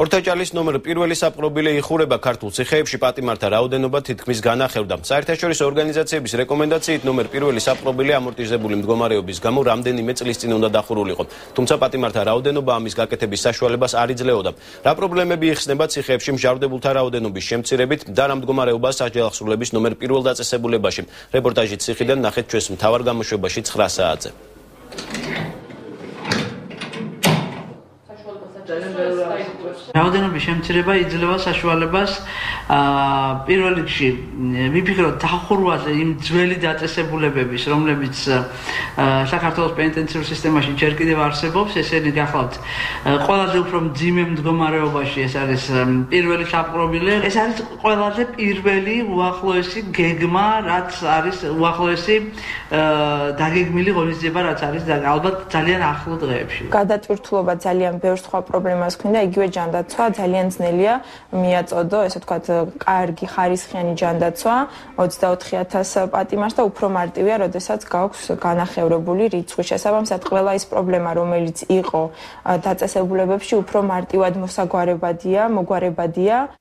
ორთაჭალის ნომერ პირველი საპყრობილე იხურება ქართულ ციხეებში პატიმართა რაოდენობა თითქმის განახევდა. საერთაშორისო ორგანიზაციების რეკომენდაციით ნომერ პირველი საპყრობილე ამორტიზებული მდგომარეობის გამო რამდენიმე წლის წინ უნდა დახურულიყო. თუმცა პატიმართა რაოდენობა ამის გაკეთების საშუალებას არ იძლეოდა. რა პრობლემები იხსნება ციხეებში მჟავრდებულთა რაოდენობის შემცირებით და რა მდგომარეობაა სასჯელახსრულების ნომერ პირველ დაწესებულებაში. რეპორტაჟი ციხიდან ნახეთ ჩვენს მთავარ გამოშვებაში 9 საათზე. რაოდენობის შემცირება იძლევა საშუალებას პირველ რიგში ვიფიქროთ დახურვაზე იმ ძველი დაწესებულებების, რომლებიც საქართველოს პენიტენციურ სისტემაში ჯერ კიდევ არსებობს, ესენი გახლავთ ყველაზე უფრო მძიმე მდგომარეობაში, ეს არის პირველი საპყრობილე, ეს არის ყველაზე პირველი უახლოესი გეგმა, რაც არის უახლოესი დაგეგმილი ღონისძიება, რაც არის ალბათ ძალიან ახლო დღეებში. გადატვირთულობა ძალიან ბევრ სხვა პრობლემას ჰქონდა, იგივე ჯანდაცვა ძალიან ძნელია მიაწოდო, ესე ვთქვათ, კარგი ხარისხიანი ჯანდაცვა 24,000 პატიმარს და უფრო მარტივია, როდესაც გაქვს განახევრებული რიცხვი. შესაბამისად, ყველა ის პრობლემა, რომელიც იყო დაწესებულებებში, უფრო მარტივად მოგვარებადია.